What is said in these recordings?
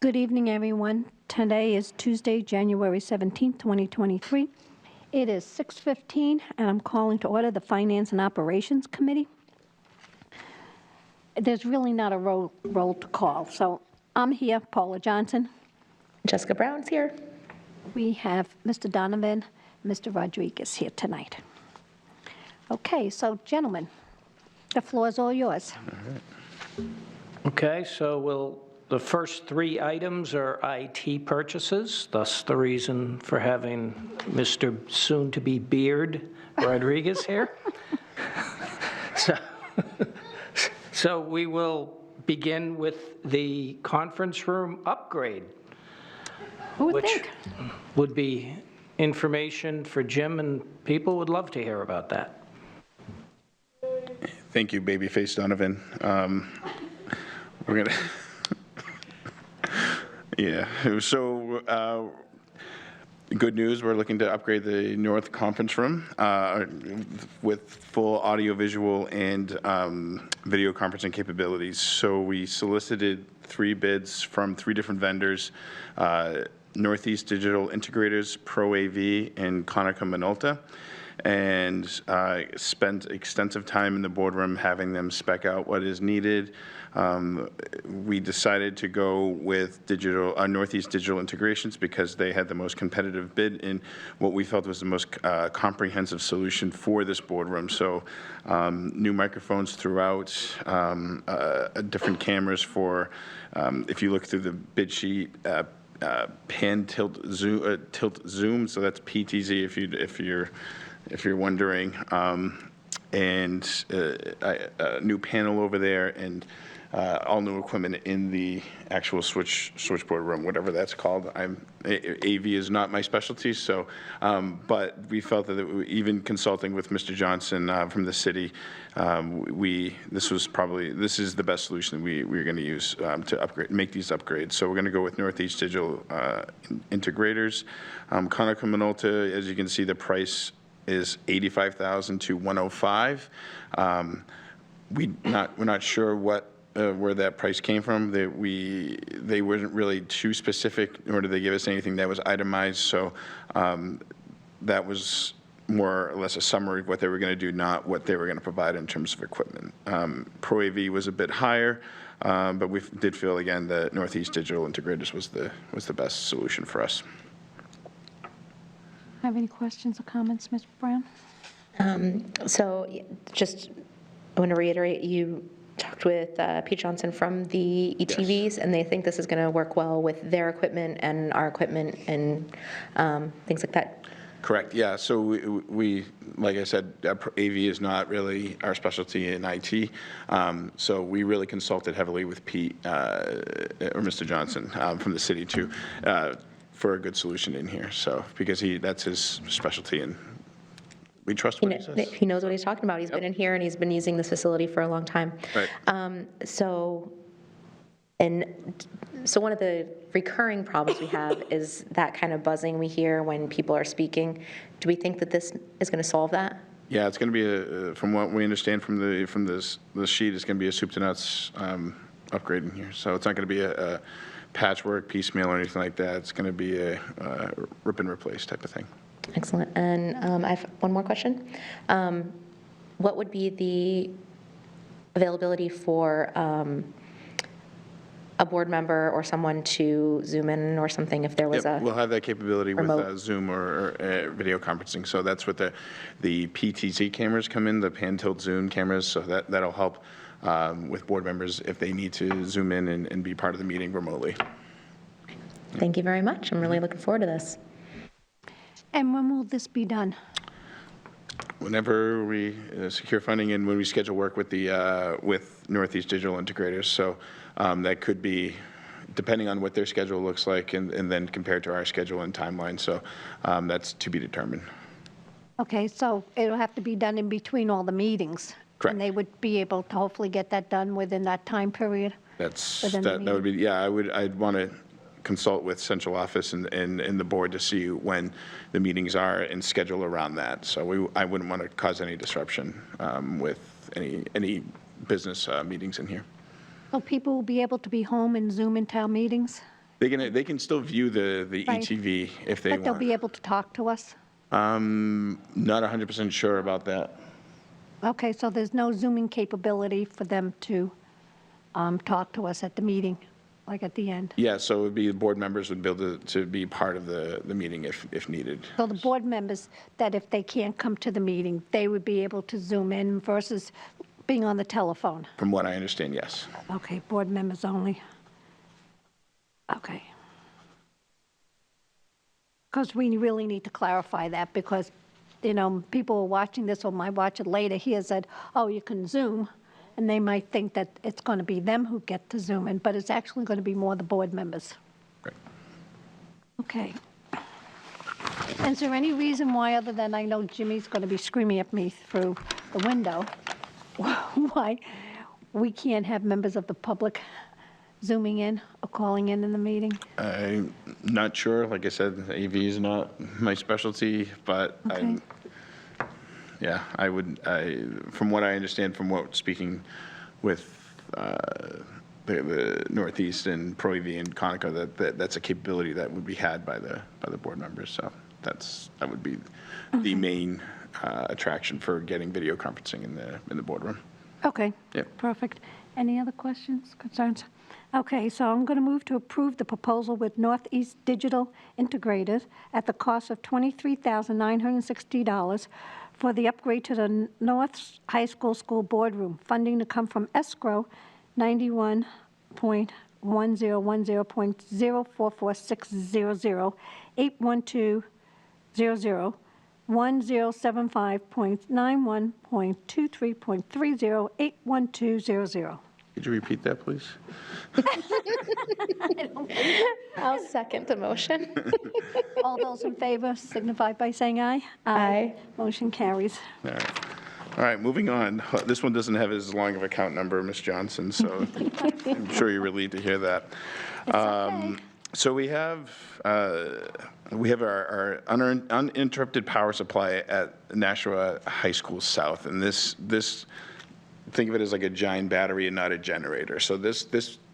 Good evening, everyone. Today is Tuesday, January 17th, 2023. It is 6:15, and I'm calling to order the Finance and Operations Committee. There's really not a roll to call, so I'm here, Paula Johnson. Jessica Brown's here. We have Mr. Donovan, Mr. Rodriguez here tonight. Okay, so gentlemen, the floor is all yours. All right. Okay, so the first three items are IT purchases, thus the reason for having Mr. soon-to-be Beard Rodriguez here. So we will begin with the conference room upgrade. Who would which think? Would be information for Jim, and people would love to hear about that. Thank you, Babyface Donovan. We're gonna, yeah. So, good news. We're looking to upgrade the North Conference Room with full audio-visual and video conferencing capabilities. So we solicited 3 bids from 3 different vendors: Northeast Digital Integrators, Pro AV, and Konica Minolta, and spent extensive time in the boardroom having them spec out what is needed. We decided to go with Northeast Digital Integrations because they had the most competitive bid in what we felt was the most comprehensive solution for this boardroom. So new microphones throughout, different cameras for, if you look through the bid sheet, pan tilt zoom, so that's PTZ if you're wondering, and a new panel over there, and all new equipment in the actual switchboard room, whatever that's called. AV is not my specialty, so, but we felt that even consulting with Mr. Johnson from the city, this is the best solution we're going to use to make these upgrades. So we're going to go with Northeast Digital Integrators. Konica Minolta, as you can see, the price is $85,000 to $105,000. We're not sure where that price came from. They weren't really too specific, nor did they give us anything that was itemized. So that was more or less a summary of what they were going to do, not what they were going to provide in terms of equipment. Pro AV was a bit higher, but we did feel again that Northeast Digital Integrators was the best solution for us. Have any questions or comments, Ms. Brown? So just I want to reiterate, you talked with Pete Johnson from the ETVs, yes, and they think this is going to work well with their equipment and our equipment and things like that. Correct. Yeah. So we like I said, AV is not really our specialty in IT. So we really consulted heavily with Pete or Mr. Johnson from the city too. For a good solution in here, so because that's his specialty, and we trust what he says. He knows what he's talking about. He's been in here and he's been using this facility for a long time. Right. So one of the recurring problems we have is that kind of buzzing we hear when people are speaking. Do we think that this is going to solve that? Yeah, it's going to be from what we understand from this sheet, it's going to be a soup to nuts upgrade in here. So it's not going to be a patchwork, piecemeal, or anything like that. It's going to be a rip and replace type of thing. Excellent. And I have one more question. What would be the availability for a board member or someone to Zoom in or something if there was a We'll have that capability remote with Zoom or video conferencing. So that's what the PTZ cameras come in, the pan tilt zoom cameras. So that'll help with board members if they need to Zoom in and be part of the meeting remotely. Thank you very much. I'm really looking forward to this. And when will this be done? Whenever we secure funding and when we schedule work with with Northeast Digital Integrators. So that could be depending on what their schedule looks like and then compared to our schedule and timeline. So that's to be determined. Okay, so it'll have to be done in between all the meetings. Correct. And they would be able to hopefully get that done within that time period? That would be, yeah, I'd want to consult with central office and the board to see when the meetings are and schedule around that. So I wouldn't want to cause any disruption with any business meetings in here. So people will be able to be home and Zoom into our meetings? They can still view the Right. ETV if they But they'll want. be able to talk to us? Not 100% sure about that. Okay, so there's no Zooming capability for them to talk to us at the meeting, like at the end? Yeah, so it would be the board members would be able to be part of the meeting if needed. So the board members, that if they can't come to the meeting, they would be able to Zoom in versus being on the telephone? From what I understand, yes. Okay, board members only. Okay. Because we really need to clarify that, because, people are watching this or might watch it later here said, oh, you can Zoom, and they might think that it's going to be them who get to Zoom in, but it's actually going to be more the board members. Right. Okay. And is there any reason why, other than I know Jimmy's going to be screaming at me through the window, why we can't have members of the public Zooming in or calling in the meeting? I'm not sure. Like I said, AV is not my specialty, but Okay. from what I understand, speaking with the Northeast and Pro AV and Conoco, that's a capability that would be had by the board members. So that would be the main attraction for getting video conferencing in the boardroom. Okay. Yep. Perfect. Any other questions, concerns? Okay, so I'm going to move to approve the proposal with Northeast Digital Integrated at the cost of $23,960 for the upgrade to the North High School boardroom. Funding to come from escrow 91.1010.044600, 812000, 1075.91.23.30, 812000. Could you repeat that, please? I'll second the motion. All those in favor signify by saying aye. Aye. Motion carries. All right, moving on. This one doesn't have as long of a count number, Ms. Johnson, so I'm sure you're relieved to hear that. It's okay. So we have our uninterrupted power supply at Nashua High School South, and this think of it as like a giant battery and not a generator. So this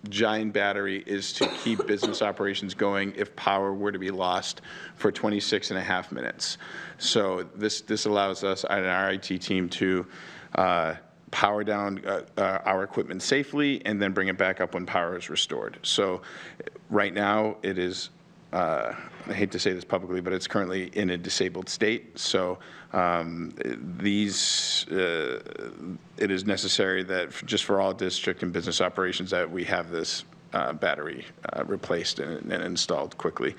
giant battery is to keep business operations going if power were to be lost for 26 and a half minutes. So this allows us and our IT team to power down our equipment safely and then bring it back up when power is restored. So right now it is, I hate to say this publicly, but it's currently in a disabled state. So it is necessary that just for all district and business operations that we have this battery replaced and installed quickly.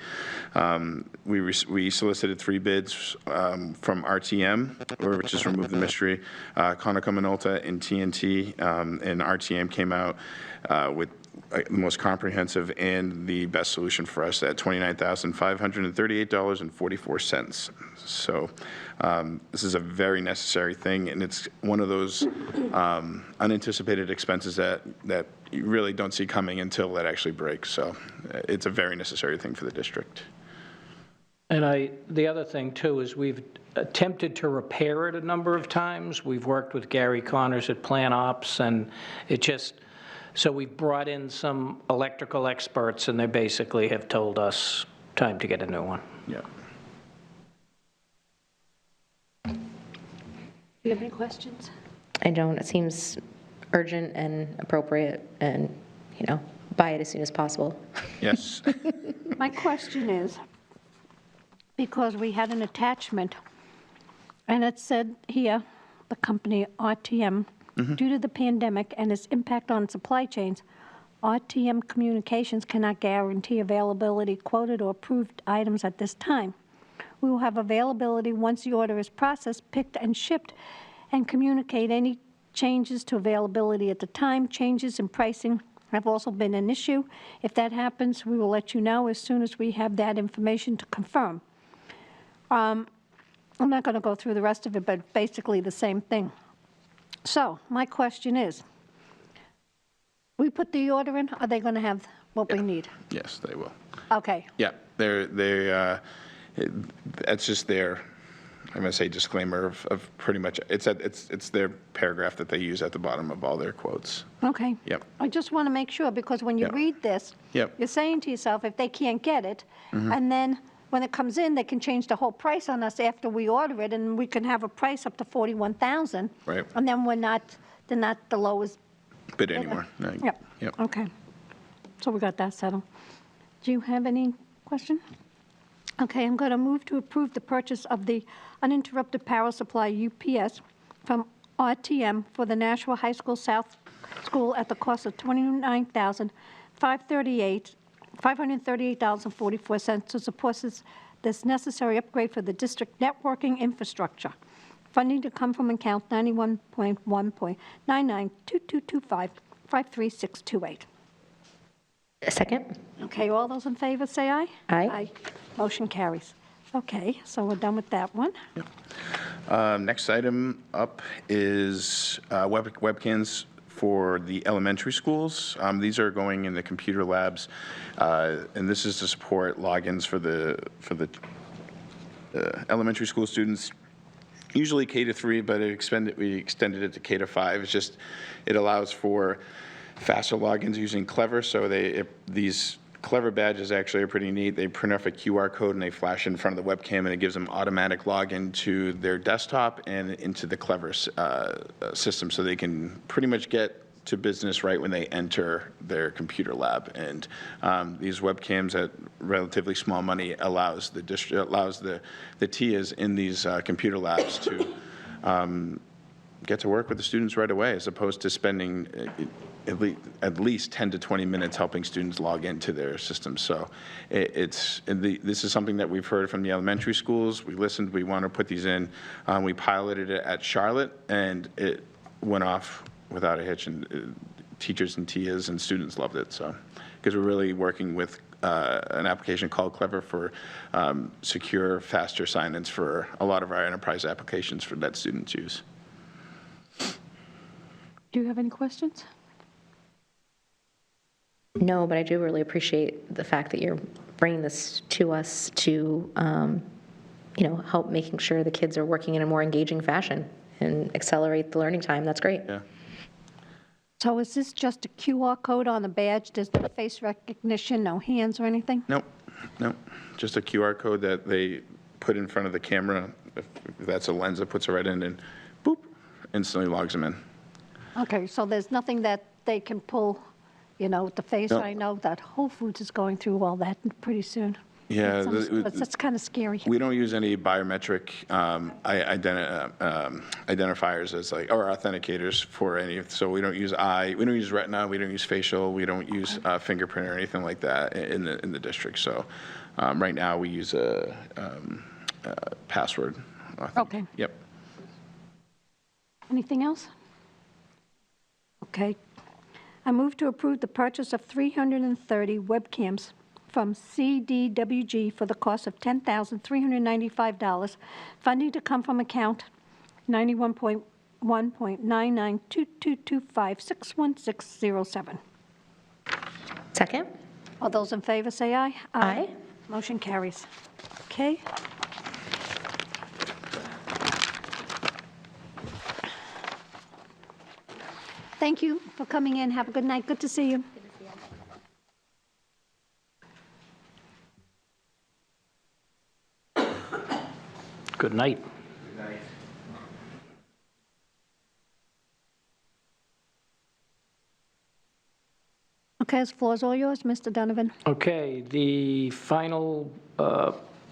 We solicited 3 bids from RTM, which is Remove the Mystery, Conoco Minolta, and TNT, and RTM came out with the most comprehensive and the best solution for us at $29,538.44. So this is a very necessary thing, and it's one of those unanticipated expenses that you really don't see coming until it actually breaks. So it's a very necessary thing for the district. And the other thing too is we've attempted to repair it a number of times. We've worked with Gary Connors at Plan Ops, and so we've brought in some electrical experts, and they basically have told us time to get a new one. Yeah. Do you have any questions? I don't. It seems urgent and appropriate, and, buy it as soon as possible. Yes. My question is, because we had an attachment, and it said here, the company RTM, due to the pandemic and its impact on supply chains, RTM Communications cannot guarantee availability quoted or approved items at this time. We will have availability once the order is processed, picked, and shipped, and communicate any changes to availability at the time. Changes in pricing have also been an issue. If that happens, we will let you know as soon as we have that information to confirm. I'm not going to go through the rest of it, but basically the same thing. So my question is, we put the order in, are they going to have what we need? Yes, they will. Okay, Yeah, that's just their I'm going to say disclaimer of pretty much, it's their paragraph that they use at the bottom of all their quotes. Okay. Yep. I just want to make sure, because when you Yep. read this, Yep. you're saying to yourself, if they can't get it, and then when it comes in, they can change the whole price on us after we order it, and we can have a price up to $41,000. Right. And then they're not the lowest. Bid anymore. Yep. Yep. Okay. So we got that settled. Do you have any question? Okay, I'm going to move to approve the purchase of the uninterrupted power supply UPS from RTM for the Nashua High School South School at the cost of $538.44 to support this necessary upgrade for the district networking infrastructure. Funding to come from account 91.1.992225-53628. A second? Okay, all those in favor, say aye. Aye. Motion carries. Okay, so we're done with that one. Next item up is webcams for the elementary schools. These are going in the computer labs, and this is to support logins for the elementary school students. Usually K to 3, but we extended it to K to 5. It's just, it allows for faster logins using Clever. So these Clever badges actually are pretty neat. They print off a QR code and they flash in front of the webcam, and it gives them automatic login to their desktop and into the Clever system, so they can pretty much get to business right when they enter their computer lab. And these webcams at relatively small money allows the TIAs in these computer labs to get to work with the students right away, as opposed to spending at least 10 to 20 minutes helping students log into their systems. So this is something that we've heard from the elementary schools. We listened, we want to put these in. We piloted it at Charlotte, and it went off without a hitch, and teachers and TIAs and students loved it. So, because we're really working with an application called Clever for secure, faster sign-ins for a lot of our enterprise applications that students use. Do you have any questions? No, but I do really appreciate the fact that you're bringing this to us to, help making sure the kids are working in a more engaging fashion and accelerate the learning time. That's great. Yeah. So is this just a QR code on the badge? There's no face recognition, no hands or anything? Nope. Just a QR code that they put in front of the camera. If that's a lens that puts it right in, and boop, instantly logs them in. Okay, so there's nothing that they can pull, with the face? No. I know that Whole Foods is going through all that pretty soon. Yeah, That's kind of scary. we don't use any biometric identifiers as or authenticators for any. So we don't use we don't use retina, we don't use facial, we don't use fingerprint or anything like that in the district. So right now we use a password. Okay. Yep. Anything else? Okay. I move to approve the purchase of 330 webcams from CDWG for the cost of $10,395, funding to come from account 91.1.992225-61607. Second? All those in favor say aye. Aye. Motion carries. Okay. Thank you for coming in. Have a good night. Good to see you. Good night. Okay, the floor is all yours, Mr. Donovan. Okay, the final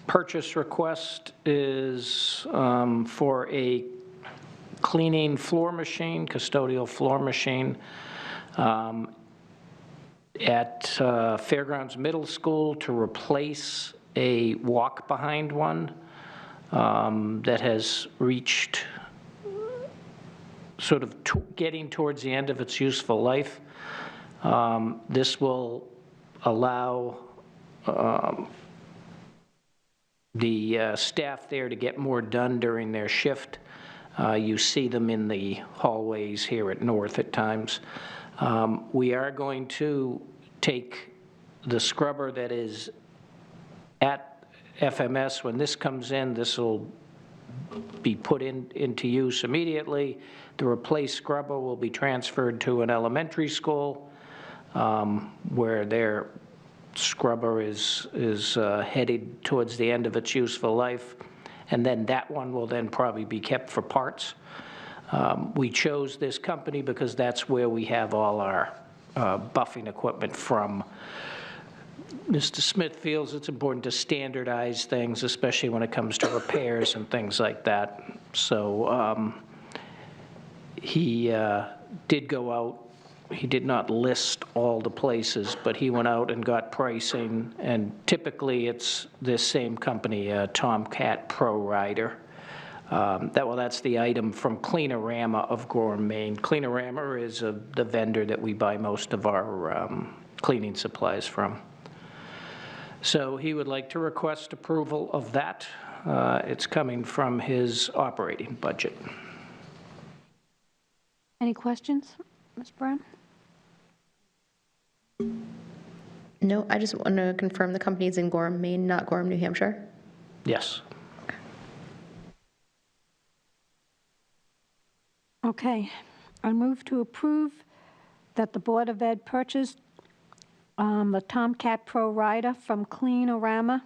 purchase request is for a cleaning floor machine, custodial floor machine, at Fairgrounds Middle School to replace a walk-behind one that has reached sort of getting towards the end of its useful life. This will allow the staff there to get more done during their shift. You see them in the hallways here at North at times. We are going to take the scrubber that is at FMS. When this comes in, this will be put into use immediately. The replaced scrubber will be transferred to an elementary school where their scrubber is headed towards the end of its useful life, and then that one will then probably be kept for parts. We chose this company because that's where we have all our buffing equipment from. Mr. Smith feels it's important to standardize things, especially when it comes to repairs and things like that. So he did go out. He did not list all the places, but he went out and got pricing, and typically it's this same company, Tomcat Pro Rider. That's the item from Cleanorama of Gorham, Maine. Cleanorama is the vendor that we buy most of our cleaning supplies from. So he would like to request approval of that. It's coming from his operating budget. Any questions, Ms. Brown? No, I just want to confirm the company is in Gorham, Maine, not Gorham, New Hampshire. Yes. Okay. I move to approve that the Board of Ed purchased the Tomcat Pro Rider from Cleanorama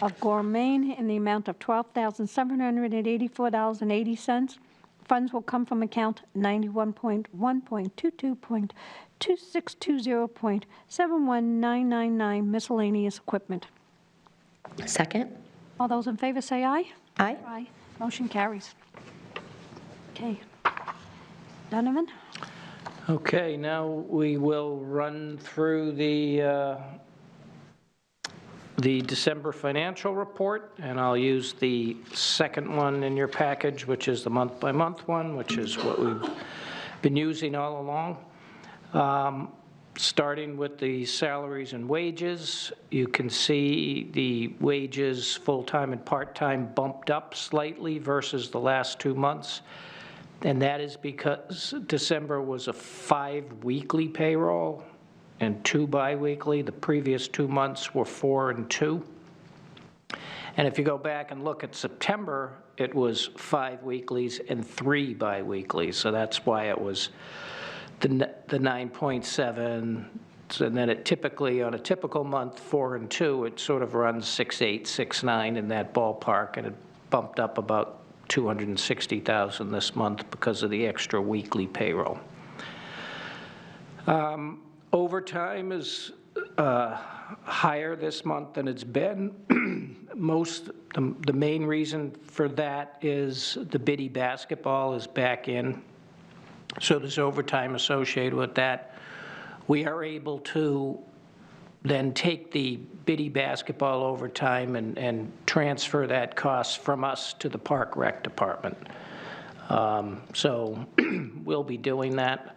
of Gorham, Maine, in the amount of $12,784.80. Funds will come from account 91.1.22.2620.71999 miscellaneous equipment. Second. All those in favor say aye. Aye. Aye. Motion carries. Okay. Donovan? Okay, now we will run through the December financial report, and I'll use the second one in your package, which is the month-by-month one, which is what we've been using all along. Starting with the salaries and wages, you can see the wages, full-time and part-time, bumped up slightly versus the last 2 months. And that is because December was a 5-weekly payroll and 2 biweekly. The previous 2 months were 4 and 2. And if you go back and look at September, it was 5 weeklies and 3 biweeklies. So that's why it was the 9.7. And then it typically, on a typical month, 4 and 2, it sort of runs 6.8, 6.9 in that ballpark, and it bumped up about $260,000 this month because of the extra weekly payroll. Overtime is higher this month than it's been. The main reason for that is the Biddy basketball is back in, so there's overtime associated with that. We are able to then take the Biddy basketball overtime and transfer that cost from us to the Park Rec Department. So we'll be doing that.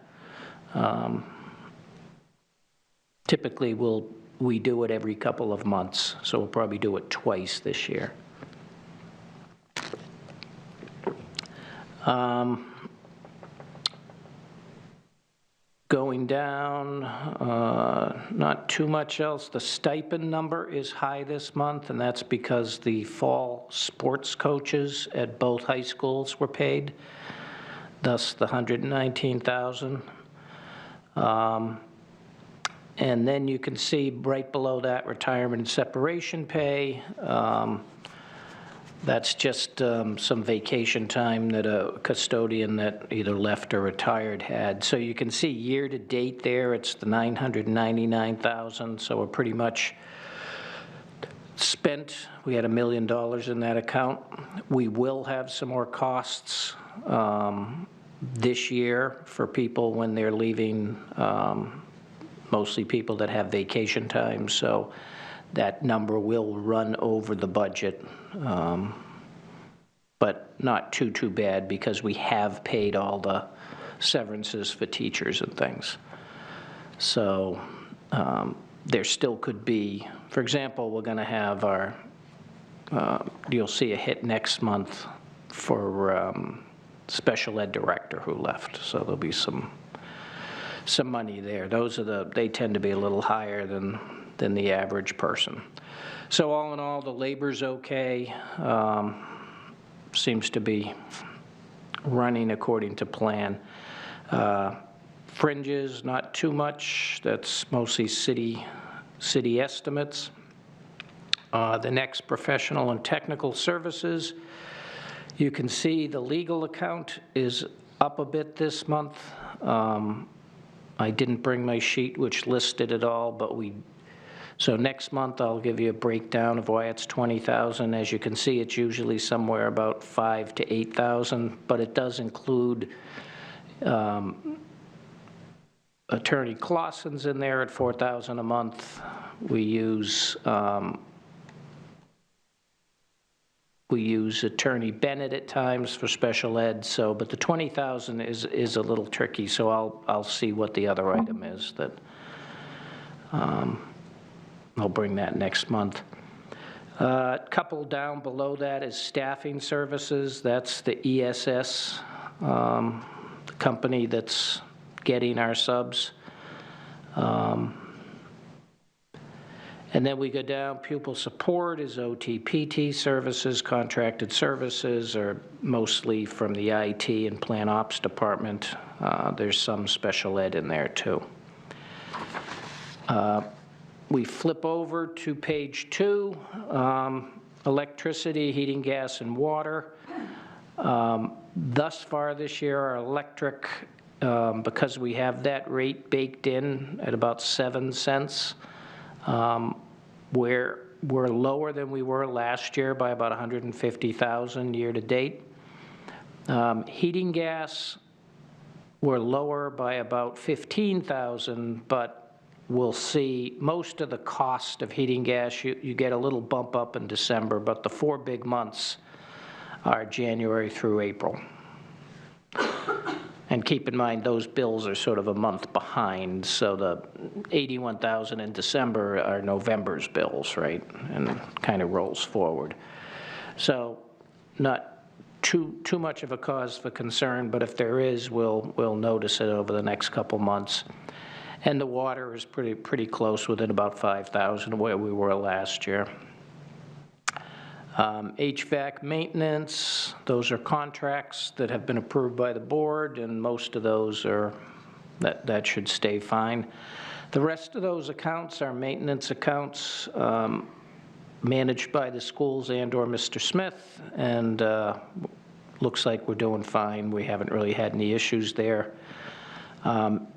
Typically, we do it every couple of months, so we'll probably do it twice this year. Going down, not too much else. The stipend number is high this month, and that's because the fall sports coaches at both high schools were paid, thus the $119,000. And then you can see right below that, retirement and separation pay. That's just some vacation time that a custodian that either left or retired had. So you can see year-to-date there, it's the $999,000, so we're pretty much spent. We had $1 million in that account. We will have some more costs this year for people when they're leaving, mostly people that have vacation time, so that number will run over the budget. But not too bad because we have paid all the severances for teachers and things. So there still could be, for example, we're going to have our, you'll see a hit next month for special ed director who left. So there'll be some money there. They tend to be a little higher than the average person. So all in all, the labor's okay. seems to be running according to plan. Fringes, not too much. That's mostly city estimates. The next, professional and technical services. You can see the legal account is up a bit this month. I didn't bring my sheet which listed it all, but so next month I'll give you a breakdown of why it's 20,000. As you can see, it's usually somewhere about 5,000 to 8,000, but it does include Attorney Clausen's in there at 4,000 a month. We use Attorney Bennett at times for special ed, but the 20,000 is a little tricky, so I'll see what the other item is that, I'll bring that next month. A couple down below that is staffing services. That's the ESS, the company that's getting our subs. And then we go down, pupil support is OT/PT services, contracted services are mostly from the IT and Plan Ops department. There's some special ed in there too. We flip over to page 2, electricity, heating, gas, and water. Thus far this year, our electric, because we have that rate baked in at about 7 cents, we're lower than we were last year by about 150,000 year to date. Heating gas, we're lower by about 15,000, but we'll see most of the cost of heating gas, you get a little bump up in December, but the 4 big months are January through April. And keep in mind, those bills are sort of a month behind, so the 81,000 in December are November's bills, right? And kind of rolls forward. So not too much of a cause for concern, but if there is, we'll notice it over the next couple months. And the water is pretty close, within about 5,000 where we were last year. HVAC maintenance, those are contracts that have been approved by the board, and most of those are, that should stay fine. The rest of those accounts are maintenance accounts managed by the schools and/or Mr. Smith, and looks like we're doing fine. We haven't really had any issues there.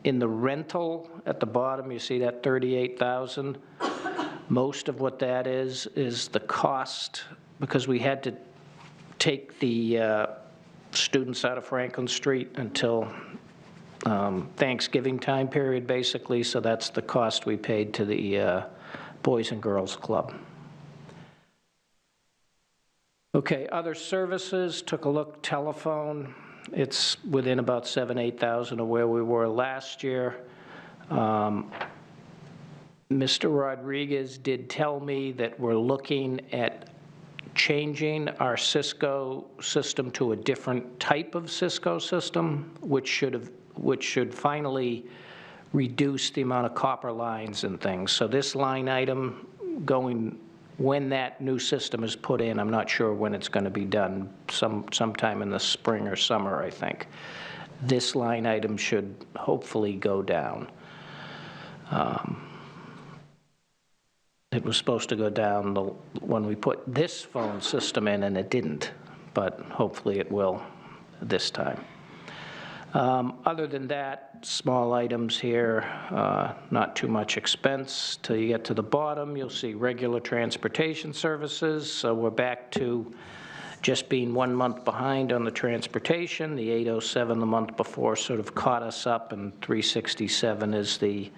In the rental at the bottom, you see that 38,000. Most of what that is the cost, because we had to take the students out of Franklin Street until Thanksgiving time period, basically, so that's the cost we paid to the Boys and Girls Club. Okay, other services, took a look, telephone, it's within about 7,000 to 8,000 of where we were last year. Mr. Rodriguez did tell me that we're looking at changing our Cisco system to a different type of Cisco system, which should finally reduce the amount of copper lines and things. So this line item going, when that new system is put in, I'm not sure when it's going to be done, sometime in the spring or summer, I think. This line item should hopefully go down. It was supposed to go down when we put this phone system in, and it didn't, but hopefully it will this time. Other than that, small items here, not too much expense. Till you get to the bottom, you'll see regular transportation services. So we're back to just being 1 month behind on the transportation. The 807 the month before sort of caught us up, and 367 is the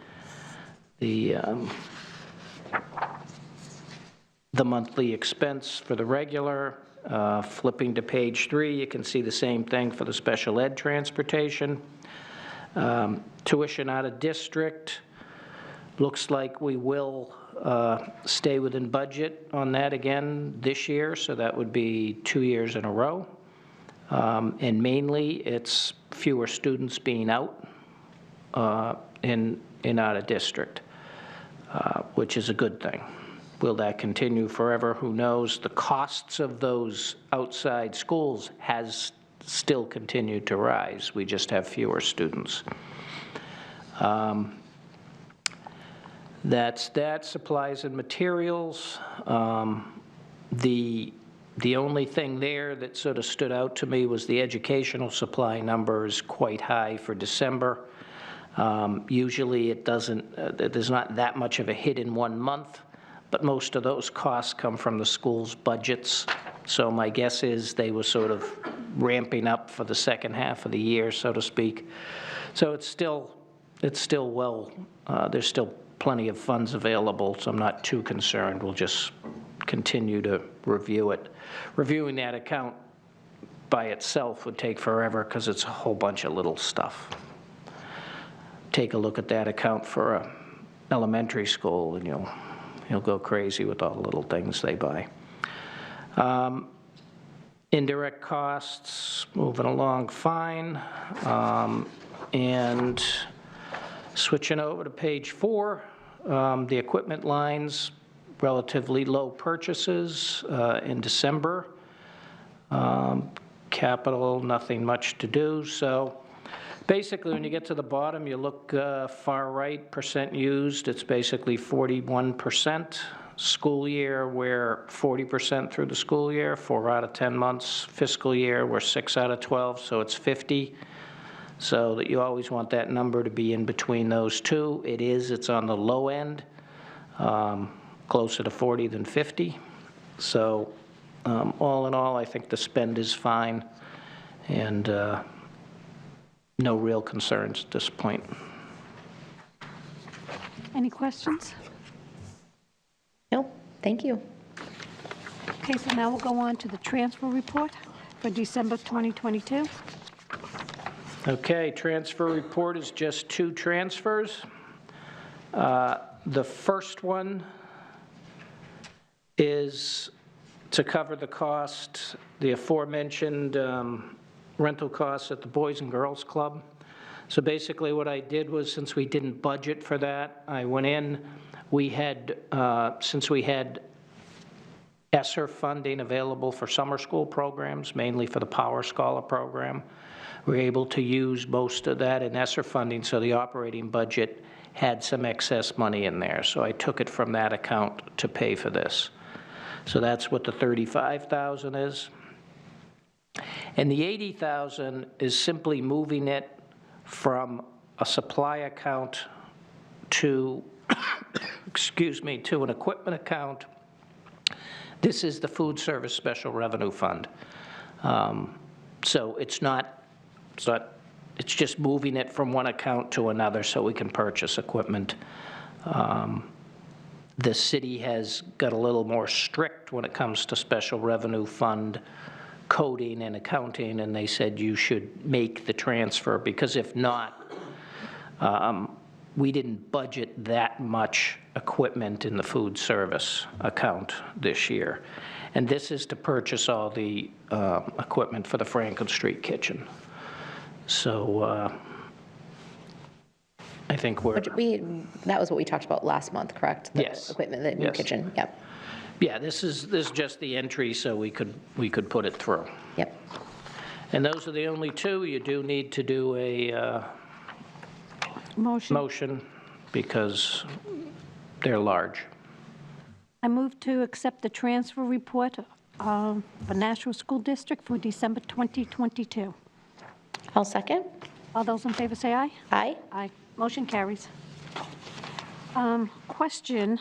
monthly expense for the regular. Flipping to page 3, you can see the same thing for the special ed transportation. Tuition out of district, looks like we will stay within budget on that again this year, so that would be 2 years in a row. And mainly it's fewer students being out in out of district, which is a good thing. Will that continue forever? Who knows? The costs of those outside schools has still continued to rise. We just have fewer students. That's that. Supplies and materials. The only thing there that sort of stood out to me was the educational supply number is quite high for December. Usually it doesn't, there's not that much of a hit in 1 month, but most of those costs come from the school's budgets. So my guess is they were sort of ramping up for the second half of the year, so to speak. So it's still well, there's still plenty of funds available, so I'm not too concerned. We'll just continue to review it. Reviewing that account by itself would take forever because it's a whole bunch of little stuff. Take a look at that account for a elementary school and you'll go crazy with all the little things they buy. Indirect costs, moving along fine. And switching over to page 4, the equipment lines, relatively low purchases in December. Capital, nothing much to do. So basically, when you get to the bottom, you look far right, percent used, it's basically 41%. School year, we're 40% through the school year, 4 out of 10 months. Fiscal year, we're 6 out of 12, so it's 50. So that you always want that number to be in between those two. It is, it's on the low end, closer to 40 than 50. So all in all, I think the spend is fine and no real concerns at this point. Any questions? No, thank you. Okay, so now we'll go on to the transfer report for December 2022. Okay, transfer report is just 2 transfers. The first one is to cover the cost, the aforementioned rental costs at the Boys and Girls Club. So basically what I did was, since we didn't budget for that, I went in, we had, since we had ESSER funding available for summer school programs, mainly for the Power Scholar program, we were able to use most of that in ESSER funding, so the operating budget had some excess money in there. So I took it from that account to pay for this. So that's what the $35,000 is. And the $80,000 is simply moving it from a supply account to, excuse me, to an equipment account. This is the Food Service Special Revenue Fund. So it's just moving it from one account to another so we can purchase equipment. The city has got a little more strict when it comes to special revenue fund coding and accounting, and they said you should make the transfer, because if not, we didn't budget that much equipment in the food service account this year. And this is to purchase all the equipment for the Franklin Street kitchen. So I think we're... That was what we talked about last month, correct? Yes. The equipment, the new Yes. kitchen, yep. Yeah, this is just the entry, so we could put it through. Yep. And those are the only 2. You do need to do a motion because they're large. I move to accept the transfer report for Nashua School District for December 2022. I'll second. All those in favor say aye. Aye. Aye. Motion carries. Question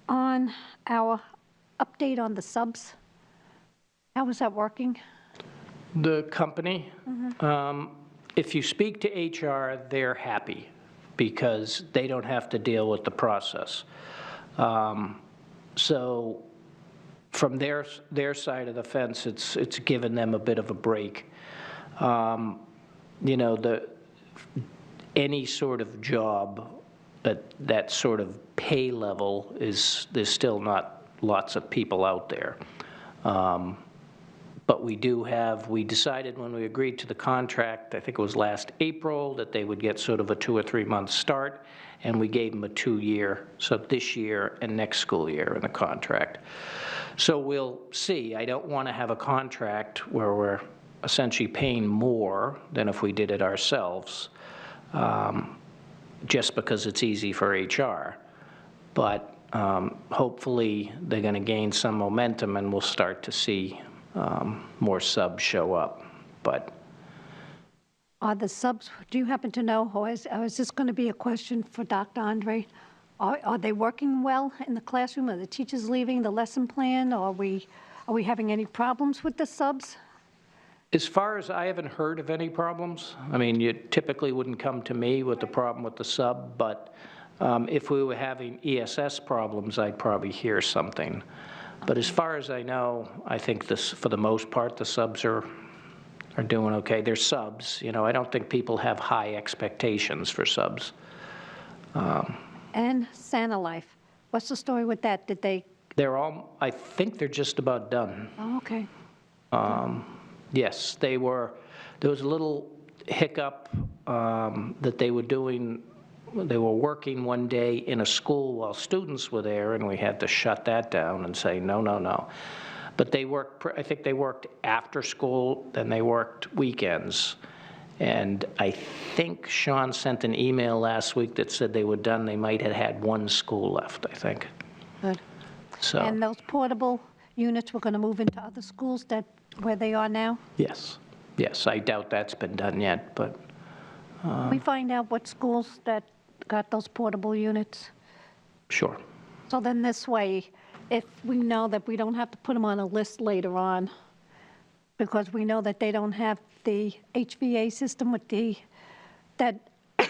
on our update on the subs. How is that working? The company, if you speak to HR, they're happy because they don't have to deal with the process. So from their side of the fence, it's given them a bit of a break. You know, any sort of job at that sort of pay level there's still not lots of people out there. But we decided when we agreed to the contract, I think it was last April, that they would get sort of a 2 or 3 month start, and we gave them a 2-year, so this year and next school year in the contract. So we'll see. I don't want to have a contract where we're essentially paying more than if we did it ourselves, just because it's easy for HR. But hopefully they're going to gain some momentum and we'll start to see more subs show up. But Are the subs, do you happen to know, or is this going to be a question for Dr. Andre? Are they working well in the classroom? Are the teachers leaving the lesson plan? Or are we having any problems with the subs? as far as I haven't heard of any problems. I mean, you typically wouldn't come to me with the problem with the sub, but if we were having ESS problems, I'd probably hear something. But as far as I know, I think this, for the most part, the subs are doing okay. They're subs, you know. I don't think people have high expectations for subs. And Santa Life, what's the story with that? Did they, They're all, I think they're just about done. oh, okay. Yes, they were, there was a little hiccup that they were doing, they were working one day in a school while students were there, and we had to shut that down and say, no, no, no. But they worked, I think they worked after school, then they worked weekends. And I think Sean sent an email last week that said they were done. They might have had one school left, I think. Good. So, And those portable units were going to move into other schools that, where they are now? yes, yes, I doubt that's been done yet, but We find out what schools that got those portable units. sure. So then this way, if we know that we don't have to put them on a list later on, because we know that they don't have the HVA system with the, that,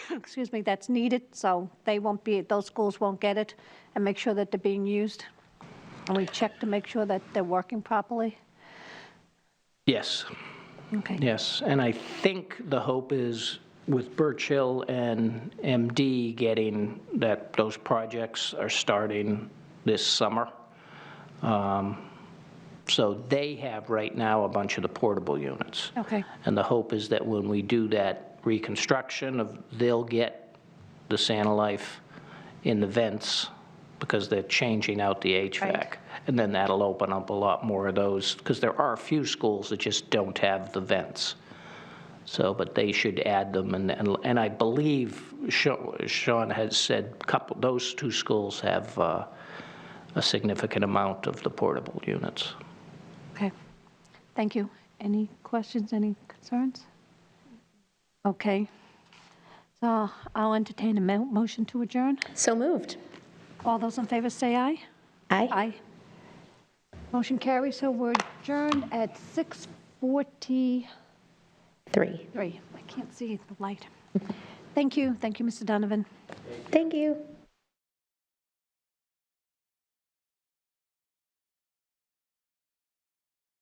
excuse me, that's needed, so they won't be, those schools won't get it, and make sure that they're being used. And we check to make sure that they're working properly. Yes, Okay. yes, and I think the hope is with Birch Hill and MD getting that, those projects are starting this summer. So they have right now a bunch of the portable units. Okay. And the hope is that when we do that reconstruction of, they'll get the Santa Life in the vents because they're changing out the HVAC. Right. And then that'll open up a lot more of those, because there are a few schools that just don't have the vents. So, but they should add them, and I believe Sean has said those two schools have a significant amount of the portable units. Okay. Thank you. Any questions, any concerns? Okay. So I'll entertain a motion to adjourn. So moved. All those in favor say aye. Aye. Aye. Motion carries, so we're adjourned at 6:43. 3. I can't see the light. Thank you, Mr. Donovan. Thank you.